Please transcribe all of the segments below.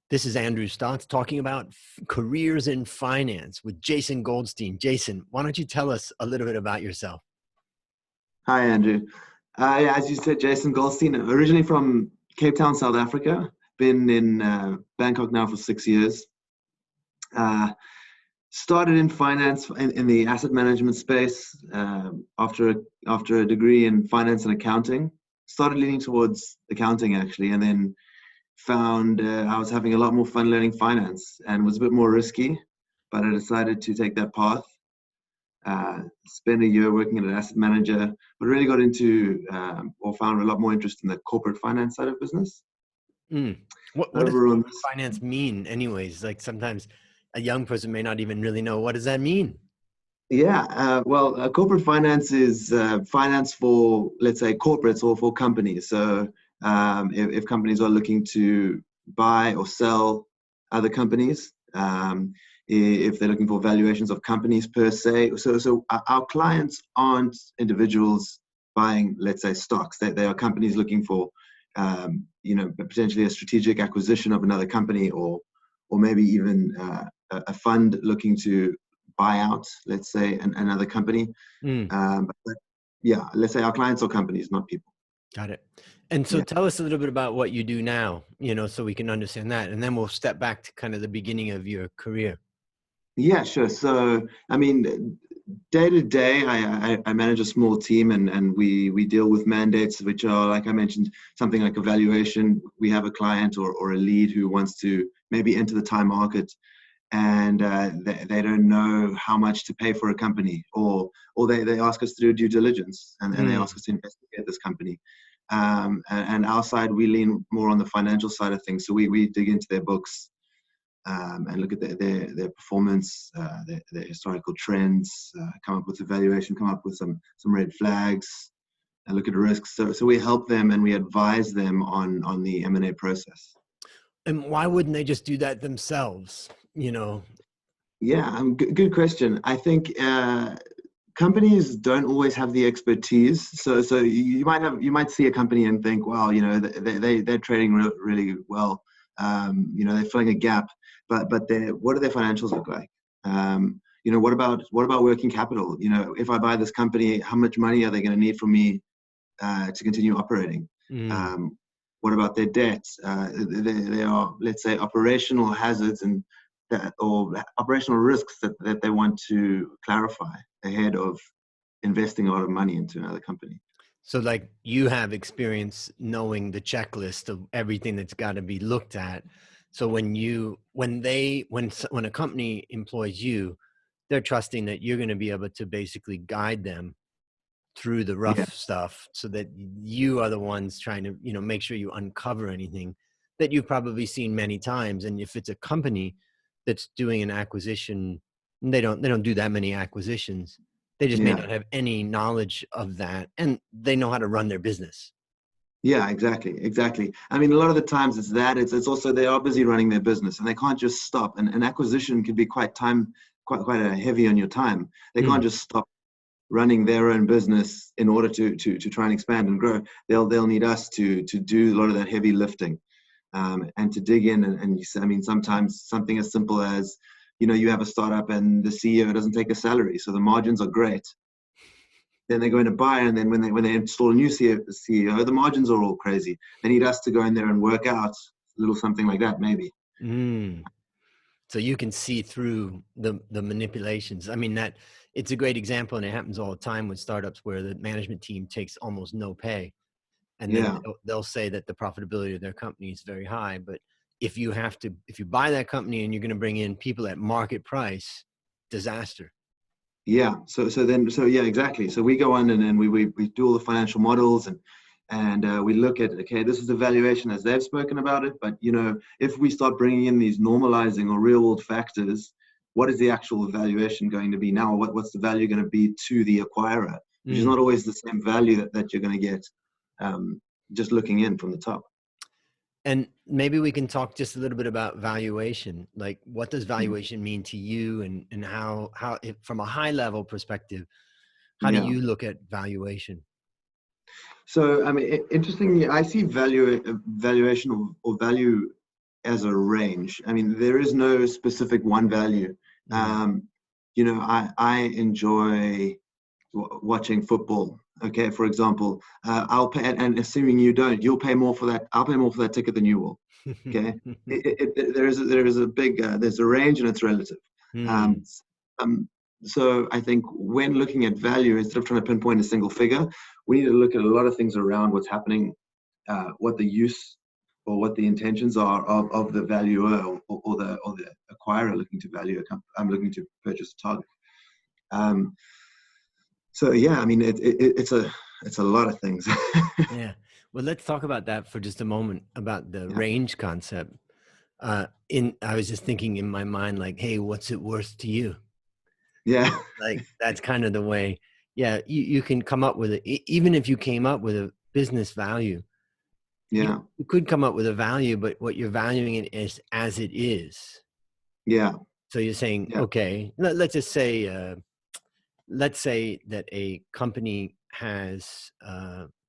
This is Andrew Stotts talking about careers in finance with Jason Goldstein. Jason, why don't you tell us a little bit about yourself? Hi, Andrew. Yeah, as you said, Jason Goldstein, originally from Cape Town, South Africa. Been in Bangkok now for 6 years. Uh, Started in finance in the asset management space after a degree in finance and accounting. Started leaning towards accounting actually, and then found I was having a lot more fun learning finance and was a bit more risky, but I decided to take that path. Spent a year working as an asset manager, but really got into or found a lot more interest in the corporate finance side of business. Mm. What does Over on corporate this, finance mean anyways? Like sometimes a young person may not even really know. What does that mean? yeah, corporate finance is finance for, let's say, corporates or for companies. So if companies are looking to buy or sell other companies, if they're looking for valuations of companies per se. So our clients aren't individuals buying, let's say, stocks. They are companies looking for, potentially a strategic acquisition of another company, or maybe even a fund looking to buy out, let's say, another company. Mm. But yeah, let's say our clients are companies, not people. Got it. And so Yeah. tell us a little bit about what you do now, so we can understand that. And then we'll step back to kind of the beginning of your career. Yeah, sure. So, I mean, day to day, I manage a small team, and we deal with mandates, which are, like I mentioned, something like a valuation. We have a client or a lead who wants to maybe enter the Thai market, and they don't know how much to pay for a company, or they ask us to do due diligence, and they ask us to investigate this company. And our side, we lean more on the financial side of things. So we dig into their books, and look at their performance, their historical trends, come up with a valuation, come up with some red flags, and look at risks. So we help them and we advise them on the M&A process. And why wouldn't they just do that themselves? Yeah, good question. I think companies don't always have the expertise. So you might see a company and think, wow, they're trading really well. They're filling a gap, but what do their financials look like? What about working capital? If I buy this company, how much money are they going to need from me to continue operating? Mm. What about their debt? There are, let's say, operational hazards or operational risks that they want to clarify ahead of investing a lot of money into another company. So like you have experience knowing the checklist of everything that's got to be looked at. So when a company employs you, they're trusting that you're going to be able to basically guide them through the Yeah, rough stuff so that you are the ones trying to, make sure you uncover anything that you've probably seen many times. And if it's a company that's doing an acquisition, they don't do that many acquisitions. They just may yeah, not have any knowledge of that, and they know how to run their business. yeah, exactly. I mean, a lot of the times it's also they are busy running their business and they can't just stop. And an acquisition can be quite heavy on your time. They can't Mm. just stop running their own business in order to try and expand and grow. They'll need us to do a lot of that heavy lifting, and to dig in. I mean, sometimes something as simple as, you have a startup and the CEO doesn't take a salary, so the margins are great. Then they go into buy, and then when they install a new CEO, the margins are all crazy. They need us to go in there and work out a little something like that, maybe. Mm. So you can see through the manipulations. I mean, that it's a great example, and it happens all the time with startups where the management team takes almost no pay, and then Yeah, they'll say that the profitability of their company is very high. But if you buy that company and you're going to bring in people at market price, disaster. yeah. So yeah, exactly. So we go on, and then we do all the financial models, and we look at, okay, this is the valuation as they've spoken about it, but if we start bringing in these normalizing or real world factors, what is the actual valuation going to be now? What's the value going to be to the acquirer, which is Mm. not always the same value that you're going to get, just looking in from the top. And maybe we can talk just a little bit about valuation. Like, what does Mm. valuation mean to you, and from a high level perspective, how do Yeah. you look at valuation? So, I mean, interestingly, I see valuation or value as a range. I mean, there is no specific one value. Mm. I enjoy watching football. Okay, for example, I'll pay, and assuming you don't, you'll pay more for that. I'll pay more for that ticket than you will. Okay, there is a big there's a range and it's relative. Um, Mm. so I think when looking at value, instead of trying to pinpoint a single figure, we need to look at a lot of things around what's happening, what the use or what the intentions are of the valuer or the acquirer looking to value a company. I'm looking to purchase a target. So yeah, I mean it's a lot of things. Yeah. Well, let's talk about that for just a moment, about the Yeah, range concept. I was just thinking in my mind, like, hey, what's it worth to you? yeah, Like, that's kind of the way. Yeah, you can come up with it. Even if you came up with a business value, yeah, you could come up with a value, but what you're valuing it is as it is. yeah, So you're saying, yeah. okay, let's just say, let's say that a company has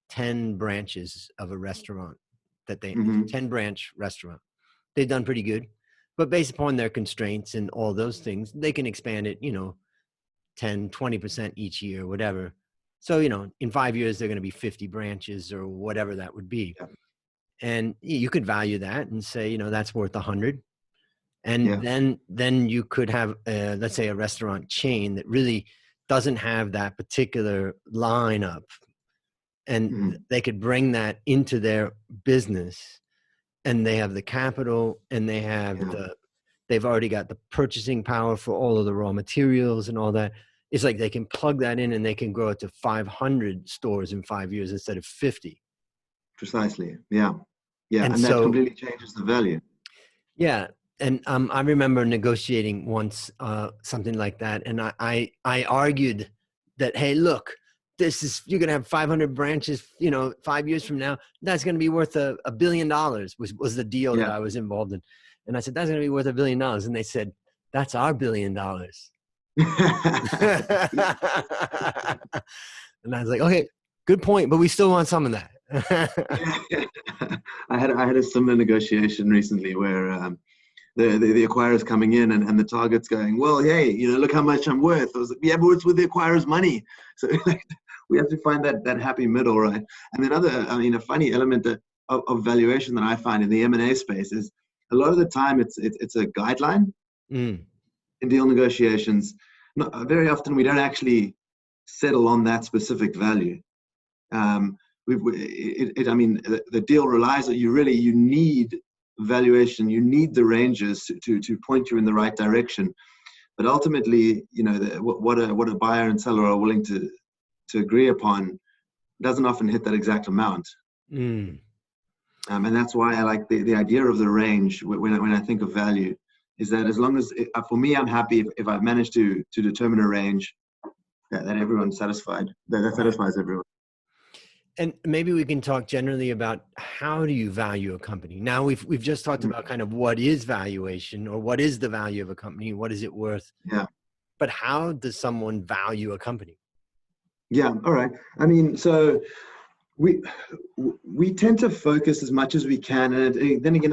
10 branches of a restaurant it's a Hmm. 10 branch restaurant. They've done pretty good, but based upon their constraints and all those things, they can expand it, 10, 20% each year, whatever. So, in 5 years, they're going to be 50 branches or whatever that would be. Yeah, And you could value that and say, that's worth 100. And yeah, then you could have, let's say, a restaurant chain that really doesn't have that particular lineup, and hmm, they could bring that into their business, and they have the capital, and yeah. they've already got the purchasing power for all of the raw materials and all that. It's like they can plug that in and they can grow it to 500 stores in 5 years instead of 50. Precisely. Yeah, yeah, And and that so, completely changes the value. yeah. And I remember negotiating once something like that. And I argued that, hey, look, you're going to have 500 branches, 5 years from now, that's going to be worth $1 billion was the deal that Yeah. I was involved in. And I said, that's going to be worth $1 billion. And they said, that's our $1 billion. And I was like, okay, good point, but we still want some of that. Yeah, yeah. I had a similar negotiation recently where the acquirer's coming in and the target's going, well, hey, look how much I'm worth. I was like, yeah, but it's with the acquirer's money. So like, we have to find that happy middle, right? And then a funny element of valuation that I find in the M&A space is a lot of the time it's a guideline Mm, in deal negotiations. Very often we don't actually settle on that specific value. Um, the deal relies on you need valuation, you need the ranges to point you in the right direction. But ultimately, what a buyer and seller are willing to agree upon doesn't often hit that exact amount. mm. And that's why I like the idea of the range when I think of value, is that as long as, for me, I'm happy if I've managed to determine a range that everyone's satisfied, that Right. satisfies everyone. And maybe we can talk generally about how do you value a company. Now we've just talked Mhm. about kind of what is valuation, or what is the value of a company, what is it worth, Yeah. but how does someone value a company? Yeah. All right. I mean, so we we tend to focus as much as we can, and then again,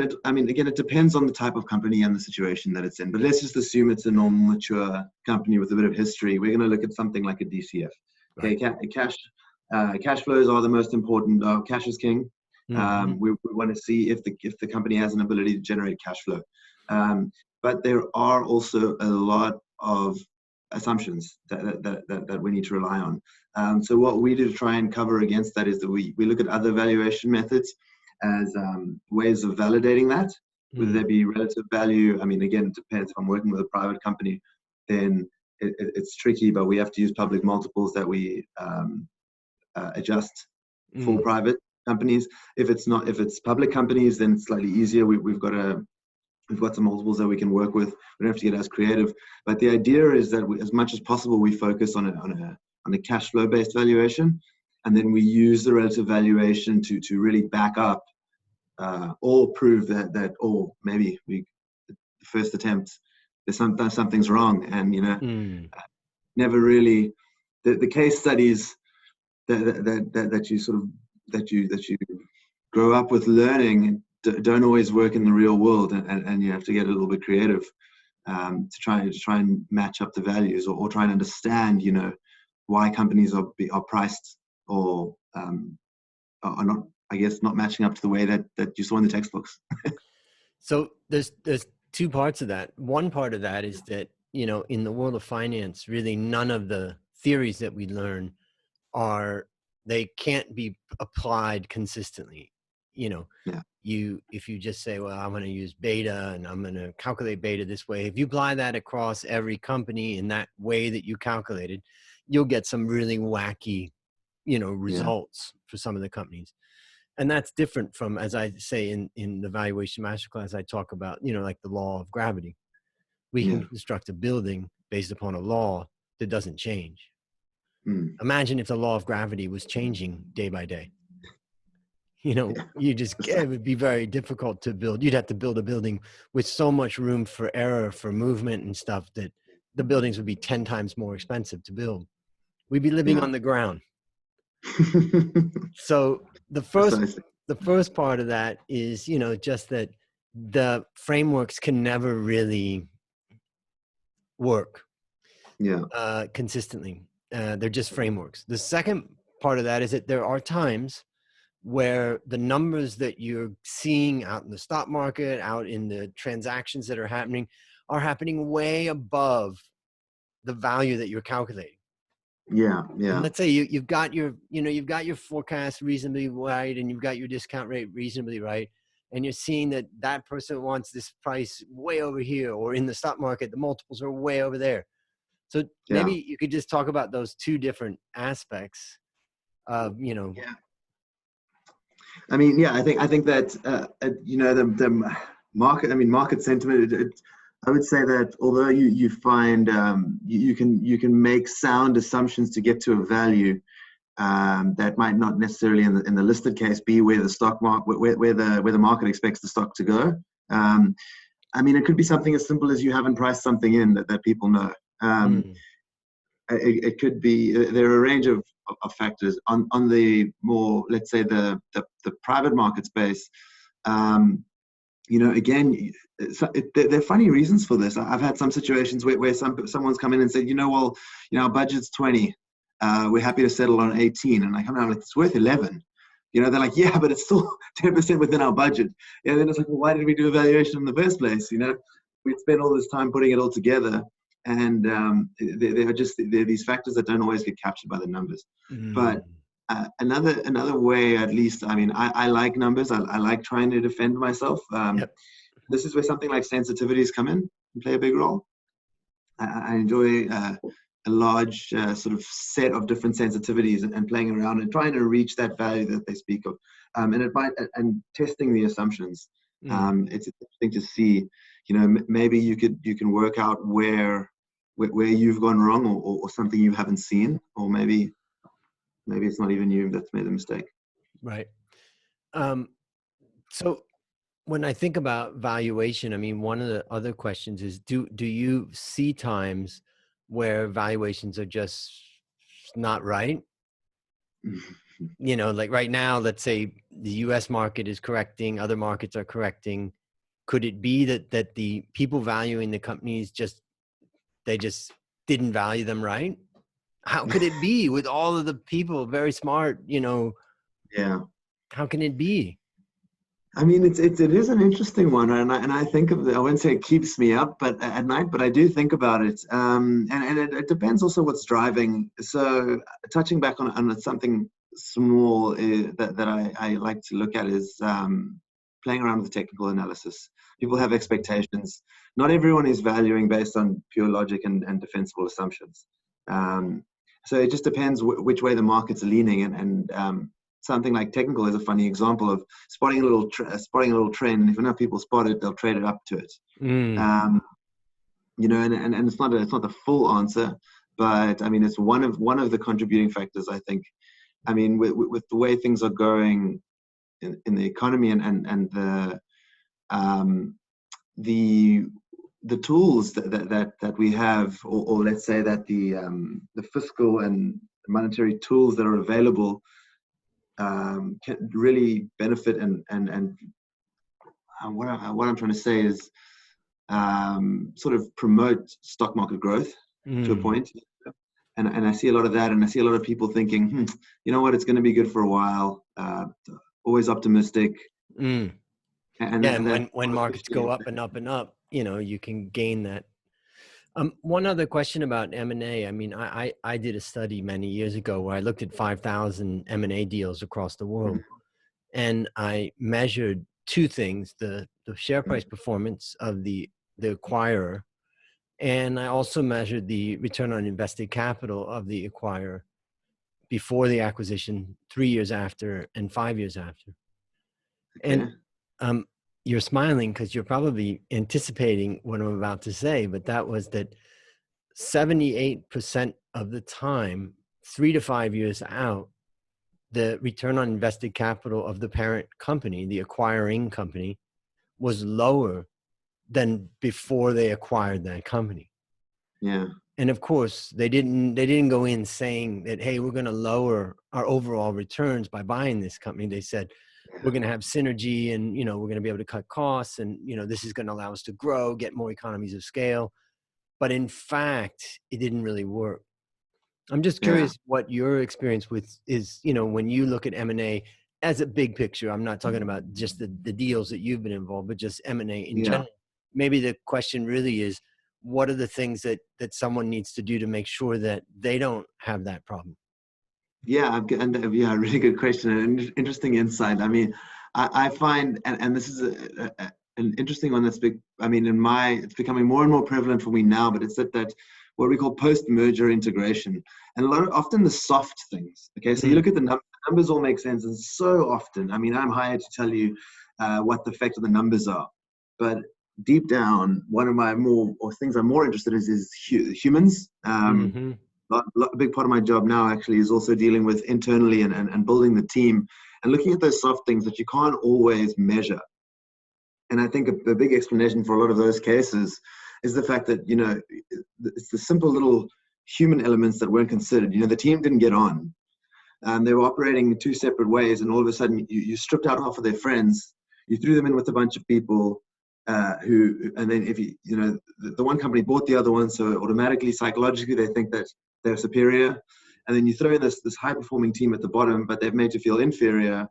it depends on the type of company and the situation that it's in. But let's just assume it's a normal, mature company with a bit of history. We're going to look at something like a DCF. Okay, Right. cash flows are the most important. Cash is king. Hmm. We want to see if the company has an ability to generate cash flow. But there are also a lot of assumptions that we need to rely on. So what we do to try and cover against that is that we look at other valuation methods as ways of validating that, whether Mm, they be relative value. I mean, again, it depends. If I'm working with a private company, then it's tricky, but we have to use public multiples that we adjust for mm, private companies. If it's public companies, then it's slightly easier. We've got some multiples that we can work with. We don't have to get as creative, but the idea is that as much as possible, we focus on a cash flow based valuation, and then we use the relative valuation to really back up or prove or maybe the first attempt something's wrong, and mm. never really the case studies that you sort of that you grow up with learning don't always work in the real world, and you have to get a little bit creative to try and match up the values, or try and understand, why companies are priced, or are not, I guess, not matching up to the way that you saw in the textbooks. So there's two parts of that. One part of that is that, in the world of finance, really none of the theories that we learn they can't be applied consistently. Yeah. If you just say, well, I'm going to use beta and I'm going to calculate beta this way, if you apply that across every company in that way that you calculated, you'll get some really wacky, results for some of the companies. And that's different from, as I say in the valuation masterclass, I talk about, like the law of gravity. We can construct a building based upon a law that doesn't change. Imagine if the law of gravity was changing day by day. It would be very difficult to build. You'd have to build a building with so much room for error, for movement and stuff, that the buildings would be 10 times more expensive to build. We'd be living on the ground. So the first part of that is, just that the frameworks can never really work consistently. They're just frameworks. The second part of that is that there are times where the numbers that you're seeing out in the stock market, out in the transactions that are happening way above the value that you're calculating. And let's say you've got your forecast reasonably right, and you've got your discount rate reasonably right, and you're seeing that person wants this price way over here, or in the stock market the multiples are way over there. So maybe you could just talk about those two different aspects of, I mean, I think that the market. I mean, market sentiment. I would say that although you find you can make sound assumptions to get to a value that might not necessarily in the listed case be where the stock market where the market expects the stock to go. I mean, it could be something as simple as you haven't priced something in that people know. It could be, there are a range of factors on the more, let's say, the private market space. Again, there are funny reasons for this. I've had some situations where someone's come in and said, our budget's 20. We're happy to settle on 18. And I come down like, it's worth 11. They're like, yeah, but it's still 10% within our budget. And then it's like, well, why did we do a valuation in the first place? We'd spent all this time putting it all together. And there are these factors that don't always get captured by the numbers. But another way, at least, I mean, I like numbers. I like trying to defend myself. This is where something like sensitivities come in and play a big role. I enjoy a large sort of set of different sensitivities and playing around and trying to reach that value that they speak of, and testing the assumptions. It's interesting to see, maybe you can work out where you've gone wrong, or something you haven't seen, or maybe it's not even you that's made the mistake. Right. So when I think about valuation, I mean, one of the other questions is, do you see times where valuations are just not right? Like right now, let's say the US market is correcting, other markets are correcting. Could it be that the people valuing the companies they just didn't value them right? How could it be with all of the people very smart, how can it be? I mean, it is an interesting one, and I think of I wouldn't say it keeps me up, but at night, but I do think about it, and it depends also what's driving. So touching back on something small that I like to look at is playing around with technical analysis. People have expectations. Not everyone is valuing based on pure logic and defensible assumptions. So it just depends which way the market's leaning, and something like technical is a funny example of spotting a little trend. And if enough people spot it, they'll trade it up to it. And it's not the full answer, but I mean, it's one of the contributing factors, I think. I mean, with the way things are going in the economy and the tools that we have, or let's say that the fiscal and monetary tools that are available can really benefit and what I'm trying to say is sort of promote stock market growth to a Mm. point. And I see a lot of that, and I see a lot of people thinking, you know what, it's going to be good for a while. Always optimistic, Mm. and Yeah, and when markets especially go up and up and up, you can gain that. One other question about M&A. I mean, I did a study many years ago where I looked at 5,000 M&A deals across the world, and I measured two things: the share price performance of the acquirer, and I also measured the return on invested capital of the acquirer before the acquisition, 3 years after, and 5 years after. And okay, um, you're smiling because you're probably anticipating what I'm about to say, but that was that 78% of the time, 3 to 5 years out, the return on invested capital of the parent company, the acquiring company, was lower than before they acquired that company. yeah, And of course, they didn't go in saying that, hey, we're going to lower our overall returns by buying this company. They said, we're going to have synergy, and we're going to be able to cut costs, and this is going to allow us to grow, get more economies of scale. But in fact, it didn't really work. I'm just yeah, curious what your experience with is, when you look at M&A as a big picture. I'm not talking about just the deals that you've been involved, but just M&A in yeah. general. Maybe the question really is, what are the things that someone needs to do to make sure that they don't have that problem? Yeah, yeah, really good question and interesting insight. I mean, I find, and this is an interesting one that's big. I mean, it's becoming more and more prevalent for me now, but it's that what we call post-merger integration, and often the soft things. Okay, so you Mm, look at the numbers all make sense, and so often, I mean, I'm hired to tell you what the effect of the numbers are, but deep down, one of my more or things I'm more interested in is humans. mm-hmm, A big part of my job now actually is also dealing with internally and building the team and looking at those soft things that you can't always measure. And I think a big explanation for a lot of those cases is the fact that, it's the simple little human elements that weren't considered. The team didn't get on. They were operating in two separate ways, and all of a sudden you stripped out half of their friends, you threw them in with a bunch of people and then if the one company bought the other one, so automatically, psychologically, they think that they're superior, and then you throw in this high performing team at the bottom, but they've made you feel inferior.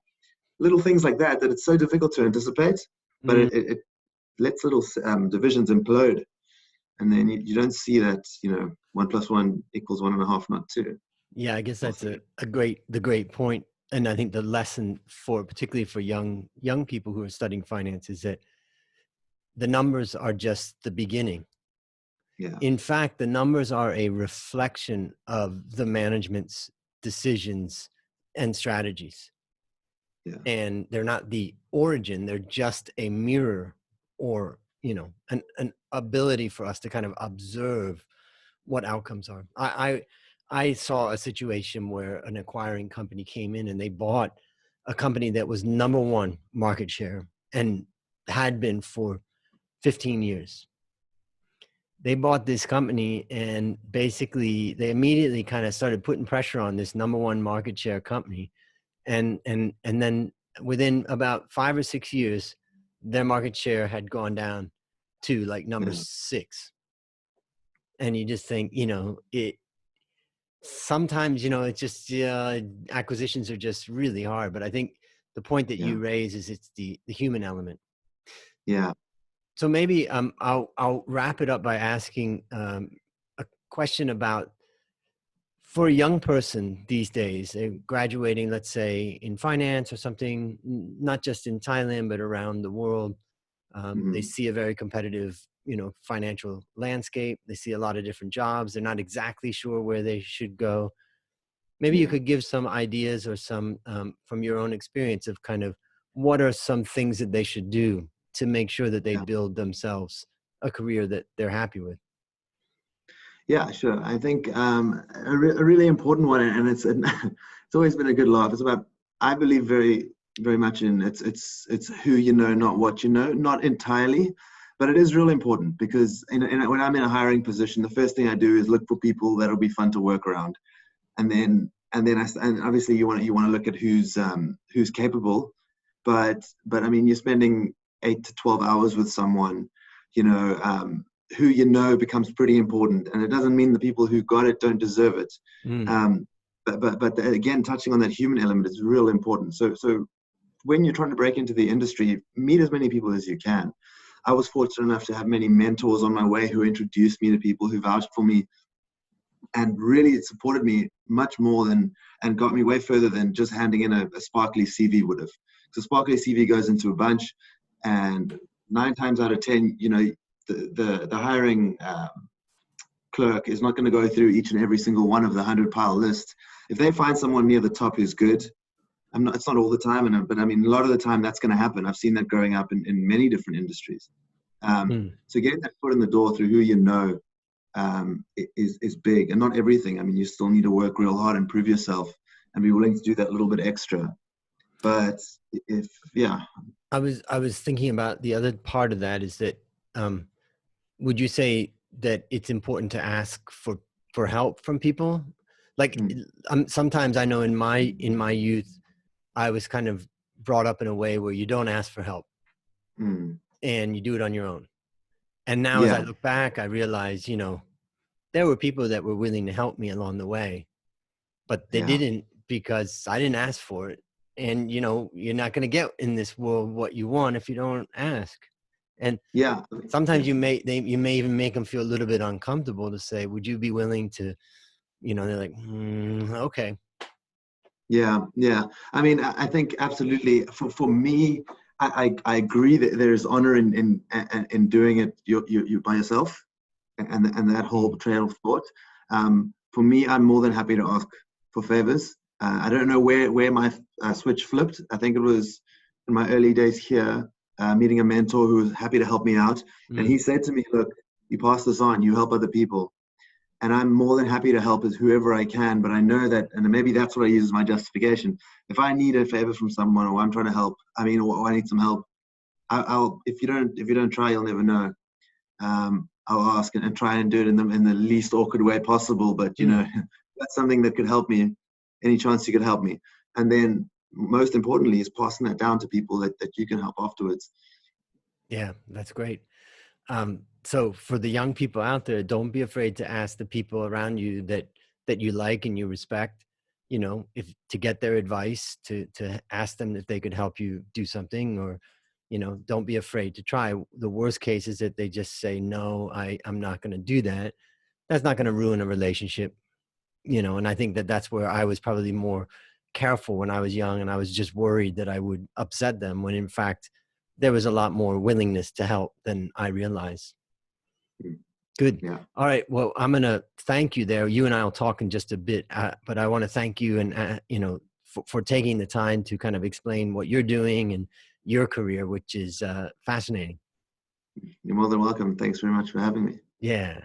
Little things like that it's so difficult to anticipate, but mm. it lets little divisions implode, and then you don't see that 1 + 1 = 1.5, not two, Yeah, I guess or that's three. the great point. And I think the lesson particularly for young people who are studying finance is that the numbers are just the beginning. Yeah, In fact, the numbers are a reflection of the management's decisions and strategies. yeah, And they're not the origin, they're just a mirror, or, an ability for us to kind of observe what outcomes are. I saw a situation where an acquiring company came in and they bought a company that was number one market share and had been for 15 years. They bought this company, and basically they immediately kind of started putting pressure on this number one market share company, and then within about 5 or 6 years their market share had gone down to like number yeah, 6. And you just think, it sometimes, it's just acquisitions are just really hard. But I think the point that yeah, you raise is it's the human element. yeah, So maybe I'll wrap it up by asking a question about, for a young person these days, graduating, let's say in finance or something, not just in Thailand but around the world. They mhm, see a very competitive, financial landscape. They see a lot of different jobs. They're not exactly sure where they should go. Maybe you yeah. could give some ideas or some, from your own experience, of kind of what are some things that they should do to make sure that they Yeah. build themselves a career that they're happy with. Yeah, sure. I think a really important one, and it's always been a good laugh. It's about, I believe very very much in, it's who you know, not what you know. Not entirely, but it is really important because when I'm in a hiring position, the first thing I do is look for people that'll be fun to work around, and obviously you want to look at who's capable, but I mean, you're spending 8 to 12 hours with someone, you know, who you know becomes pretty important. And it doesn't mean the people who got it don't deserve it. Mm. But again, touching on that human element is real important. So when you're trying to break into the industry, meet as many people as you can. I was fortunate enough to have many mentors on my way who introduced me to people who vouched for me, and really it supported me much more than, and got me way further than just handing in a sparkly CV would have. So sparkly CV goes into a bunch, and 9 times out of 10, you know, the hiring clerk is not going to go through each and every single one of the 100-pile list. If they find someone near the top who's good, it's not all the time, but I mean, a lot of the time that's going to happen. I've seen that growing up in many different industries. Mm. So getting that foot in the door through who you know is big, and not everything. I mean, you still need to work real hard and prove yourself and be willing to do that little bit extra. But yeah. I was thinking about the other part of that is that, would you say that it's important to ask for help from people? Like, Mm, sometimes I know in my youth, I was kind of brought up in a way where you don't ask for help mm, and you do it on your own. And now as I yeah, look back, I realize, there were people that were willing to help me along the way, but they yeah, didn't because I didn't ask for it. And, you're not going to get in this world what you want if you don't ask. And yeah, sometimes yeah. you may even make them feel a little bit uncomfortable to say, would you be willing to, they're like, okay. Yeah, yeah. I mean, I think absolutely. For me, I agree that there's honor in doing it you by yourself, and that whole Mm, trail of thought. For me, I'm more than happy to ask for favors. I don't know where my switch flipped. I think it was in my early days here, meeting a mentor who was happy to help me out, and mm, he said to me, "Look, you pass this on. You help other people." And I'm more than happy to help as whoever I can. But I know that, and maybe that's what I use as my justification. If I need a favor from someone, or I'm trying to help, or I need some help, I'll if you don't try, you'll never know. I'll ask and try and do it in the least awkward way possible. But mm. that's something that could help me. Any chance you could help me, and then most importantly is passing that down to people that you can help afterwards. Yeah, that's great. So for the young people out there, don't be afraid to ask the people around you that you like and you respect, if to get their advice, to ask them if they could help you do something, or, don't be afraid to try. The worst case is that they just say, no, I'm not going to do that. That's not going to ruin a relationship, and I think that that's where I was probably more careful when I was young, and I was just worried that I would upset them, when in fact there was a lot more willingness to help than I realized. Good. Yeah. All right. Well, I'm going to thank you there. You and I will talk in just a bit, but I want to thank you, and, for taking the time to kind of explain what you're doing and your career, which is fascinating. You're more than welcome. Thanks very much for having me. Yeah.